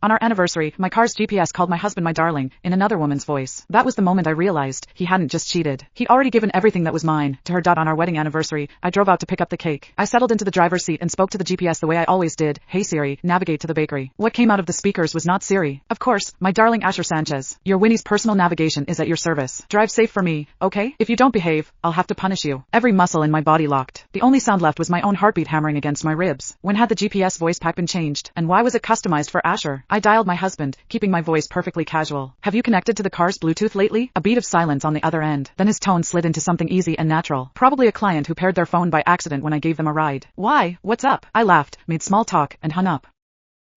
On our anniversary, my car's GPS called my husband my darling, in another woman's voice. That was the moment I realized he hadn't just cheated. He'd already given everything that was mine to her. On our wedding anniversary, I drove out to pick up the cake. I settled into the driver's seat and spoke to the GPS the way I always did. Hey Siri, navigate to the bakery. What came out of the speakers was not Siri. Of course, my darling Asher Sanchez. Your Winnie's personal navigation is at your service. Drive safe for me, okay? If you don't behave, I'll have to punish you. Every muscle in my body locked. The only sound left was my own heartbeat hammering against my ribs. When had the GPS voice pack been changed? And why was it customized for Asher? I dialed my husband, keeping my voice perfectly casual. Have you connected to the car's Bluetooth lately? A beat of silence on the other end. Then his tone slid into something easy and natural. Probably a client who paired their phone by accident when I gave them a ride. Why? What's up? I laughed, made small talk, and hung up.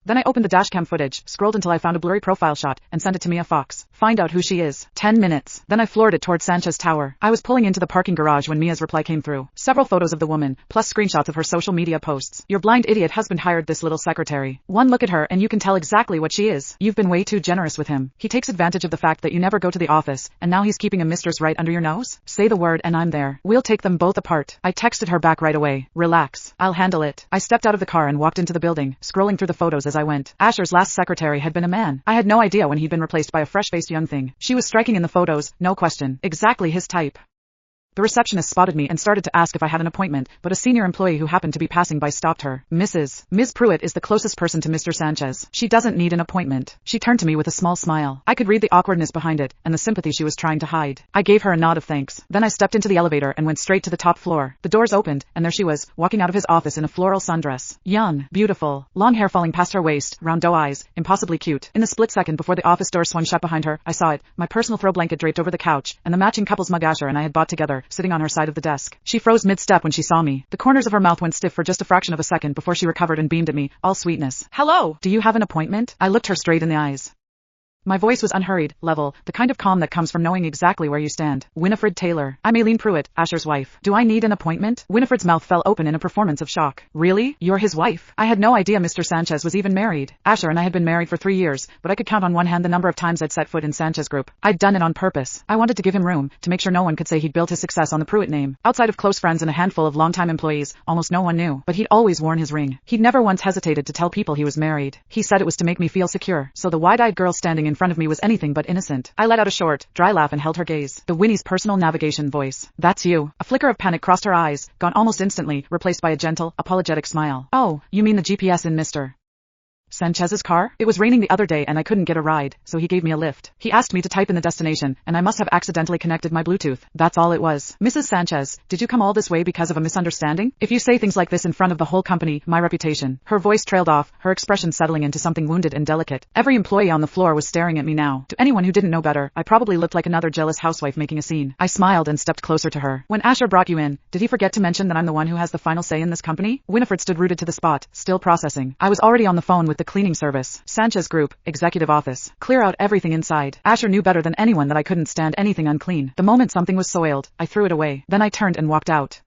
Then I opened the dashcam footage, scrolled until I found a blurry profile shot, and sent it to Mia Fox. Find out who she is. 10 minutes. Then I floored it toward Sanchez Tower. I was pulling into the parking garage when Mia's reply came through. Several photos of the woman, plus screenshots of her social media posts. Your blind idiot husband hired this little secretary. One look at her and you can tell exactly what she is. You've been way too generous with him. He takes advantage of the fact that you never go to the office, and now he's keeping a mistress right under your nose? Say the word and I'm there. We'll take them both apart. I texted her back right away. Relax. I'll handle it. I stepped out of the car and walked into the building, scrolling through the photos as I went. Asher's last secretary had been a man. I had no idea when he'd been replaced by a fresh-faced young thing. She was striking in the photos, no question. Exactly his type. The receptionist spotted me and started to ask if I had an appointment, but a senior employee who happened to be passing by stopped her. Ms. Pruitt is the closest person to Mr. Sanchez. She doesn't need an appointment. She turned to me with a small smile. I could read the awkwardness behind it, and the sympathy she was trying to hide. I gave her a nod of thanks. Then I stepped into the elevator and went straight to the top floor. The doors opened, and there she was, walking out of his office in a floral sundress. Young, beautiful, long hair falling past her waist, round doe eyes, impossibly cute. In the split second before the office door swung shut behind her, I saw it, my personal throw blanket draped over the couch, and the matching couple's mug Asher and I had bought together, sitting on her side of the desk. She froze mid-step when she saw me. The corners of her mouth went stiff for just a fraction of a second before she recovered and beamed at me, all sweetness. Hello! Do you have an appointment? I looked her straight in the eyes. My voice was unhurried, level, the kind of calm that comes from knowing exactly where you stand. Winifred Taylor. I'm Aileen Pruitt, Asher's wife. Do I need an appointment? Winifred's mouth fell open in a performance of shock. Really? You're his wife? I had no idea Mr. Sanchez was even married. Asher and I had been married for 3 years, but I could count on one hand the number of times I'd set foot in Sanchez Group. I'd done it on purpose. I wanted to give him room, to make sure no one could say he'd built his success on the Pruitt name. Outside of close friends and a handful of longtime employees, almost no one knew, but he'd always worn his ring. He'd never once hesitated to tell people he was married. He said it was to make me feel secure, so the wide-eyed girl standing in front of me was anything but innocent. I let out a short, dry laugh and held her gaze. The Winnie's personal navigation voice. That's you. A flicker of panic crossed her eyes, gone almost instantly, replaced by a gentle, apologetic smile. Oh, you mean the GPS in Mr. Sanchez's car? It was raining the other day and I couldn't get a ride, so he gave me a lift. He asked me to type in the destination, and I must have accidentally connected my Bluetooth. That's all it was. Mrs. Sanchez, did you come all this way because of a misunderstanding? If you say things like this in front of the whole company, my reputation. Her voice trailed off, her expression settling into something wounded and delicate. Every employee on the floor was staring at me now. To anyone who didn't know better, I probably looked like another jealous housewife making a scene. I smiled and stepped closer to her. When Asher brought you in, did he forget to mention that I'm the one who has the final say in this company? Winifred stood rooted to the spot, still processing. I was already on the phone with the cleaning service. Sanchez Group, executive office. Clear out everything inside. Asher knew better than anyone that I couldn't stand anything unclean. The moment something was soiled, I threw it away. Then I turned and walked out.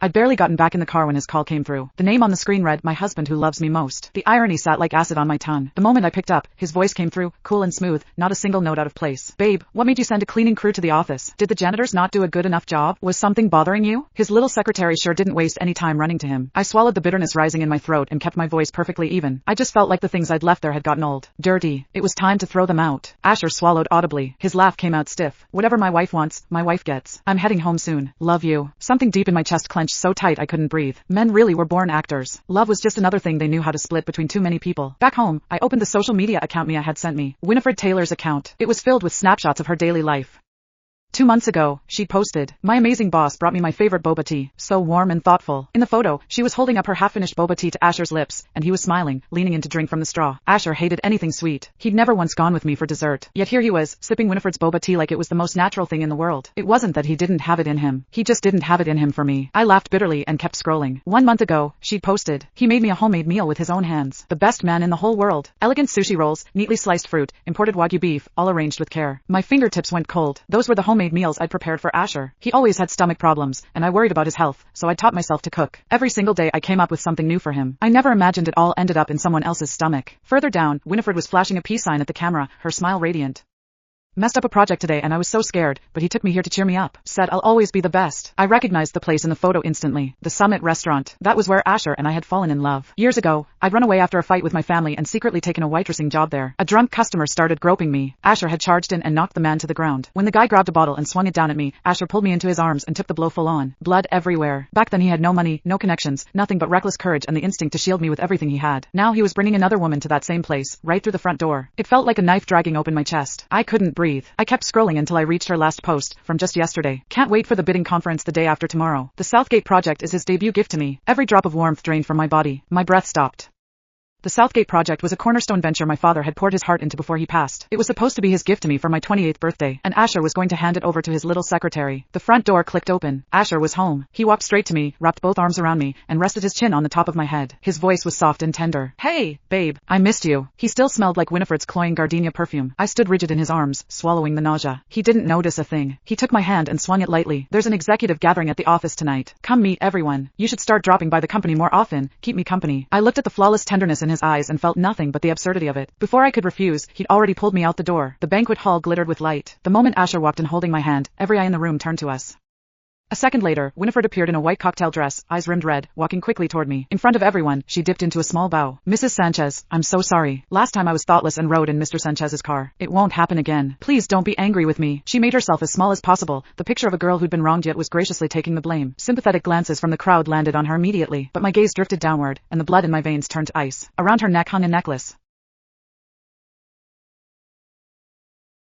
I'd barely gotten back in the car when his call came through. The name on the screen read, my husband who loves me most. The irony sat like acid on my tongue. The moment I picked up, his voice came through, cool and smooth, not a single note out of place. Babe, what made you send a cleaning crew to the office? Did the janitors not do a good enough job? Was something bothering you? His little secretary sure didn't waste any time running to him. I swallowed the bitterness rising in my throat and kept my voice perfectly even. I just felt like the things I'd left there had gotten old. Dirty. It was time to throw them out. Asher swallowed audibly. His laugh came out stiff. Whatever my wife wants, my wife gets. I'm heading home soon. Love you. Something deep in my chest clenched so tight I couldn't breathe. Men really were born actors. Love was just another thing they knew how to split between too many people. Back home, I opened the social media account Mia had sent me. Winifred Taylor's account. It was filled with snapshots of her daily life. 2 months ago, she'd posted, my amazing boss brought me my favorite boba tea, so warm and thoughtful. In the photo, she was holding up her half-finished boba tea to Asher's lips, and he was smiling, leaning in to drink from the straw. Asher hated anything sweet. He'd never once gone with me for dessert. Yet here he was, sipping Winifred's boba tea like it was the most natural thing in the world. It wasn't that he didn't have it in him. He just didn't have it in him for me. I laughed bitterly and kept scrolling. 1 month ago, she'd posted, he made me a homemade meal with his own hands. The best man in the whole world. Elegant sushi rolls, neatly sliced fruit, imported Wagyu beef, all arranged with care. My fingertips went cold. Those were the homemade meals I'd prepared for Asher. He always had stomach problems, and I worried about his health, so I taught myself to cook. Every single day I came up with something new for him. I never imagined it all ended up in someone else's stomach. Further down, Winifred was flashing a peace sign at the camera, her smile radiant. Messed up a project today and I was so scared, but he took me here to cheer me up. Said I'll always be the best. I recognized the place in the photo instantly. The Summit restaurant. That was where Asher and I had fallen in love. Years ago, I'd run away after a fight with my family and secretly taken a waitressing job there. A drunk customer started groping me. Asher had charged in and knocked the man to the ground. When the guy grabbed a bottle and swung it down at me, Asher pulled me into his arms and took the blow full on. Blood everywhere. Back then he had no money, no connections, nothing but reckless courage and the instinct to shield me with everything he had. Now he was bringing another woman to that same place, right through the front door. It felt like a knife dragging open my chest. I couldn't breathe. I kept scrolling until I reached her last post, from just yesterday. Can't wait for the bidding conference the day after tomorrow. The Southgate project is his debut gift to me. Every drop of warmth drained from my body. My breath stopped. The Southgate project was a cornerstone venture my father had poured his heart into before he passed. It was supposed to be his gift to me for my 28th birthday, and Asher was going to hand it over to his little secretary. The front door clicked open. Asher was home. He walked straight to me, wrapped both arms around me, and rested his chin on the top of my head. His voice was soft and tender. Hey, babe, I missed you. He still smelled like Winifred's cloying gardenia perfume. I stood rigid in his arms, swallowing the nausea. He didn't notice a thing. He took my hand and swung it lightly. There's an executive gathering at the office tonight. Come meet everyone. You should start dropping by the company more often. Keep me company. I looked at the flawless tenderness in his eyes and felt nothing but the absurdity of it. Before I could refuse, he'd already pulled me out the door. The banquet hall glittered with light. The moment Asher walked in holding my hand, every eye in the room turned to us. A second later, Winifred appeared in a white cocktail dress, eyes rimmed red, walking quickly toward me. In front of everyone, she dipped into a small bow. Mrs. Sanchez, I'm so sorry. Last time I was thoughtless and rode in Mr. Sanchez's car. It won't happen again. Please don't be angry with me. She made herself as small as possible. The picture of a girl who'd been wronged yet was graciously taking the blame. Sympathetic glances from the crowd landed on her immediately, but my gaze drifted downward, and the blood in my veins turned to ice. Around her neck hung a necklace.